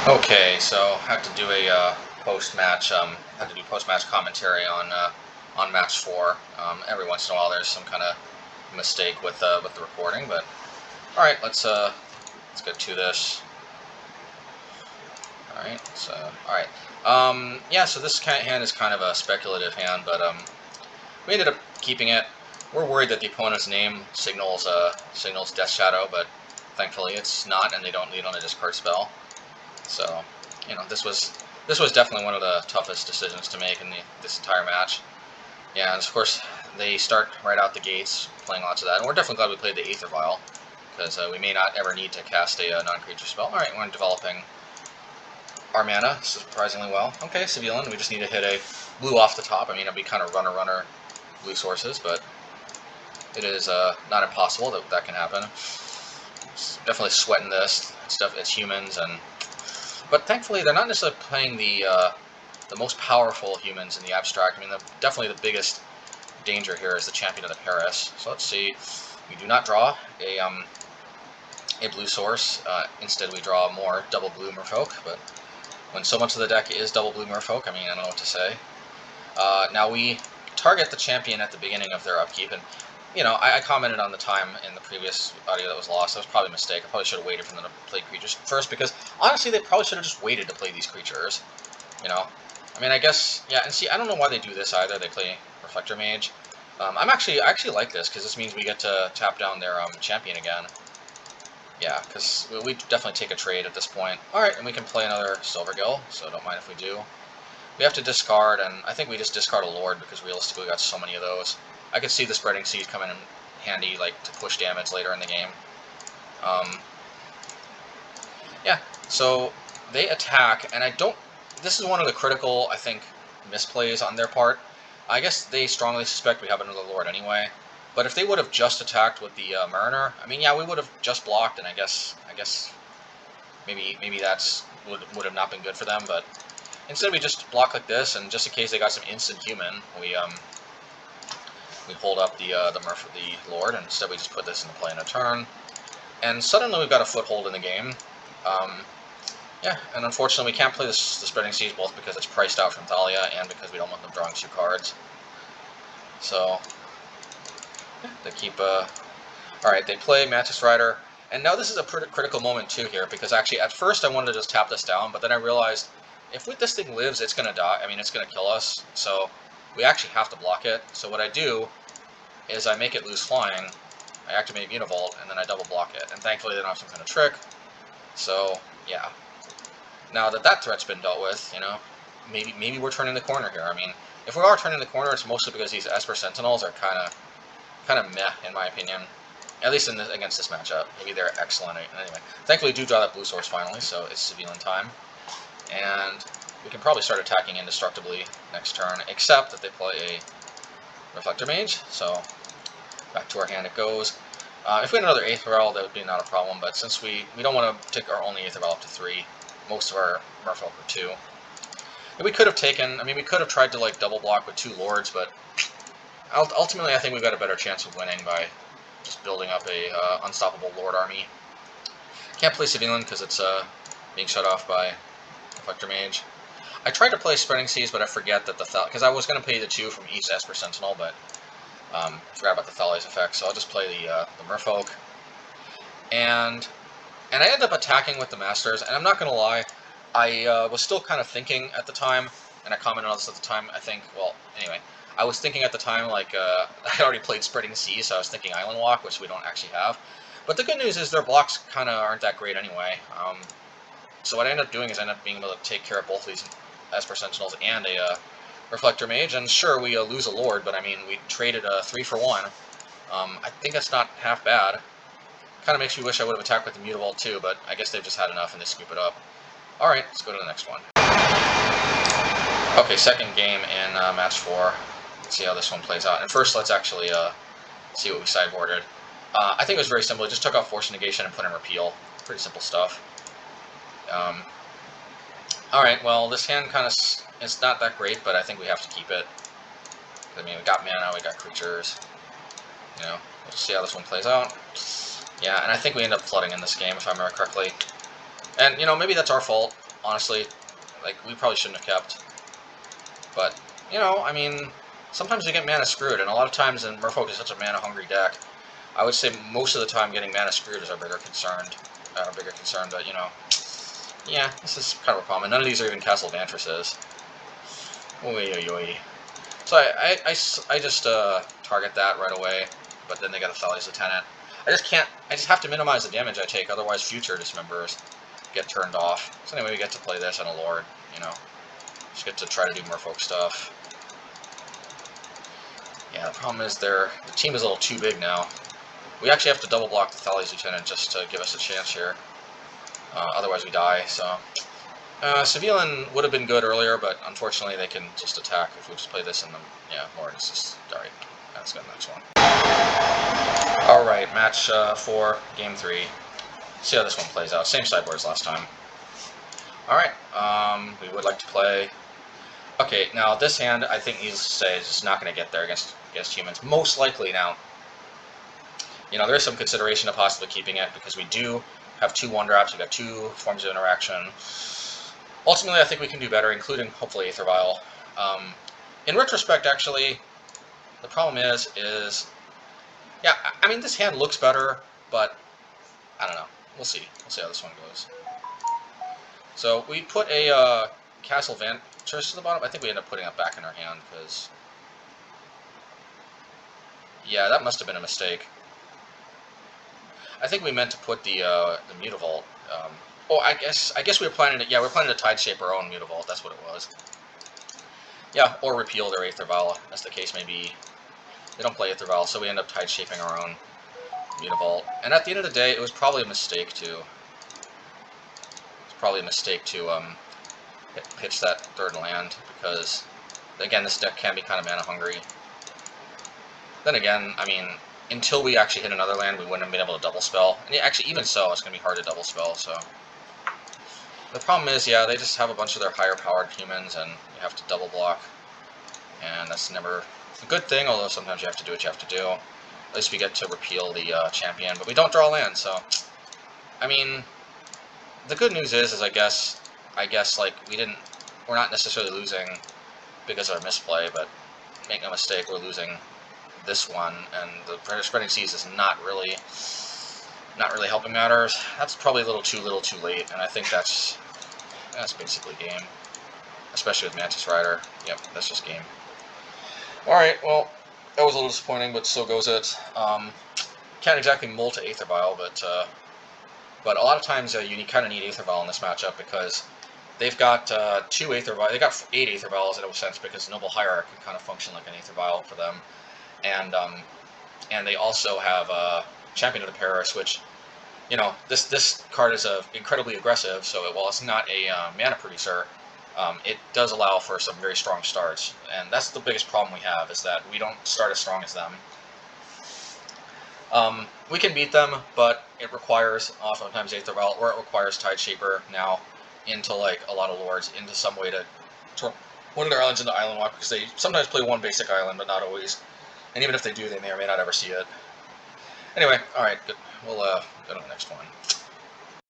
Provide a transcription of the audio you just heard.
Okay, so I have to do a post-match. Have to do post-match commentary on match 4. Every once in a while, there's some kind of mistake with the recording, but all right, let's get to this. All right, so yeah. So this hand is kind of a speculative hand, but we ended up keeping it. We're worried that the opponent's name signals Death Shadow, but thankfully it's not, and they don't lead on a discard spell. So, you know, this was definitely one of the toughest decisions to make in this entire match. Yeah, and of course they start right out the gates playing lots of that, and we're definitely glad we played the Aether Vial, because we may not ever need to cast a non-creature spell. All right, we're developing our mana surprisingly well. Okay, Svyelun, we just need to hit a blue off the top. I mean, it'll be kind of runner blue sources, but it is not impossible that can happen. It's definitely sweating this stuff. It's humans, but thankfully they're not necessarily playing the most powerful humans in the abstract. I mean, definitely the biggest danger here is the Champion of the Paris. So let's see. We do not draw a blue source. Instead, we draw more double blue Merfolk. But when so much of the deck is double blue Merfolk, I mean, I don't know what to say. Now we target the champion at the beginning of their upkeep, and you know, I commented on the time in the previous audio that was lost. That was probably a mistake. I probably should have waited for them to play creatures first, because honestly, they probably should have just waited to play these creatures. You know, I mean, I guess, yeah. And see, I don't know why they do this either. They play Reflector Mage. I actually like this, because this means we get to tap down their champion again. Yeah, because we definitely take a trade at this point. All right, and we can play another Silvergill, so don't mind if we do. We have to discard, and I think we just discard a Lord, because realistically we got so many of those. I could see the Spreading Seas coming in handy, like, to push damage later in the game. Yeah, so they attack, and I don't... This is one of the critical, I think, misplays on their part. I guess they strongly suspect we have another Lord anyway. But if they would have just attacked with the Mariner, I mean, yeah, we would have just blocked, and I guess maybe that's would have not been good for them. But instead, we just block like this, and just in case they got some instant human, we hold up the Lord, and instead we just put this into play in a turn, and suddenly we've got a foothold in the game. Yeah, and unfortunately we can't play the Spreading Seas, both because it's priced out from Thalia and because we don't want them drawing 2 cards. So, yeah, they keep... Alright, they play Mantis Rider, and now this is a pretty critical moment too here, because actually at first I wanted to just tap this down, but then I realized if this thing lives, it's going to die. I mean, it's going to kill us, so we actually have to block it. So what I do is I make it lose flying, I activate Mutavault, and then I double block it. And thankfully they don't have some kind of trick, so yeah. Now that threat's been dealt with, you know, maybe we're turning the corner here. I mean, if we are turning the corner, it's mostly because these Esper Sentinels are kind of meh, in my opinion. At least against this matchup. Maybe they're excellent. Anyway, thankfully we do draw that blue source finally, so it's Svyelun time. And we can probably start attacking indestructibly next turn, except that they play a Reflector Mage, so back to our hand it goes. If we had another Aether Vial, that would be not a problem, but since we don't want to take our only Aether Vial up to 3, most of our Merfolk are 2. And we could have taken, I mean, we could have tried to like double block with 2 Lords, but ultimately I think we've got a better chance of winning by just building up a unstoppable Lord army. Can't play Svyelun because it's being shut off by Reflector Mage. I tried to play Spreading Seas, but I forget that because I was going to pay the 2 from each Esper Sentinel, but forgot about the Thalia's effect, so I'll just play the Merfolk. And I ended up attacking with the Masters, and I'm not going to lie, I was still kind of thinking at the time, and I commented on this at the time, I think, well, anyway, I was thinking at the time, like, I already played Spreading Seas, so I was thinking Island Walk, which we don't actually have. But the good news is their blocks kind of aren't that great anyway. So what I ended up doing is I ended up being able to take care of both of these Esper Sentinels and a Reflector Mage, and sure, we lose a Lord, but I mean, we traded a 3 for 1. I think that's not half bad. Kind of makes me wish I would have attacked with the Mutavault too, but I guess they've just had enough and they scoop it up. Alright, let's go to the next one. Okay, second game in match 4. Let's see how this one plays out. And first, let's actually see what we sideboarded. I think it was very simple. We just took off Force Negation and put in Repeal. Pretty simple stuff. Alright, well, this hand kind of is not that great, but I think we have to keep it. I mean, we got mana, we got creatures. You know, we'll just see how this one plays out. Yeah, and I think we end up flooding in this game, if I remember correctly. And, you know, maybe that's our fault. honestly. Like, we probably shouldn't have kept. But, you know, I mean, sometimes we get mana screwed, and a lot of times in Merfolk is such a mana-hungry deck, I would say most of the time getting mana screwed is our bigger concern. But, you know, yeah, this is kind of a problem. And none of these are even Castle Vantresses. Oy, oy, oy. So I just target that right away, but then they got a Thalia's Lieutenant. I just have to minimize the damage I take, otherwise future Dismembers get turned off. So anyway, we get to play this on a Lord, you know. Just get to try to do Merfolk stuff. Yeah, the problem is the team is a little too big now. We actually have to double block the Thalia's Lieutenant just to give us a chance here. Otherwise we die, so... Svyelun would have been good earlier, but unfortunately they can just attack if we just play this and then, yeah, Lord is just... Alright, let's go to the next one. Alright, match 4, game 3. See how this one plays out. Same sideboard as last time. Alright, we would like to play... Okay, now this hand, I think needless to say, is just not going to get there against humans. Most likely now. You know, there is some consideration of possibly keeping it, because we do have 2 1-drops, we've got 2 forms of interaction. Ultimately, I think we can do better, including, hopefully, Aether Vial. In retrospect, actually, the problem is, yeah, I mean, this hand looks better, but I don't know. We'll see. We'll see how this one goes. So, we put a Castle Vantress to the bottom. I think we end up putting it back in our hand, because... Yeah, that must have been a mistake. I think we meant to put the Mutavault. Oh, I guess we were planning to. Yeah, we're planning to tide shape our own Mutavault. That's what it was. Yeah, or repeal their Aether Vial, as the case may be. They don't play Aether Vial, so we end up tide shaping our own Mutavault. And at the end of the day, it was probably a mistake to. It's probably a mistake to pitch that 3rd land, because again, this deck can be kind of mana hungry. Then again, I mean, until we actually hit another land, we wouldn't have been able to double spell. And actually, even so, it's going to be hard to double spell, so... The problem is, yeah, they just have a bunch of their higher-powered humans, and you have to double block. And that's never a good thing, although sometimes you have to do what you have to do. At least we get to repeal the champion, but we don't draw land, so... I mean, the good news is I guess, like, we're not necessarily losing because of our misplay, but make no mistake, we're losing this one, and the spreading seas is not really helping matters. That's probably a little too late, and I think that's basically game, especially with Mantis Rider. Yep, that's just game. All right, well, that was a little disappointing, but so goes it. Can't exactly molt Aether Vial, but a lot of times you kind of need Aether Vial in this matchup, because they've got 2 Aether Vials. They got 8 Aether Vials in a sense, because Noble Hierarch can kind of function like an Aether Vial for them. And they also have Champion of the Paris, which, you know, this card is incredibly aggressive. So while it's not a mana producer, it does allow for some very strong starts. And that's the biggest problem we have, is that we don't start as strong as them. We can beat them, but it requires oftentimes Aether Vial, or it requires Tide Shaper now into like a lot of Lords, into some way to turn one of their islands into Island Walk, because they sometimes play one basic island, but not always. And even if they do, they may or may not ever see it. Anyway, alright, good. We'll go to the next one.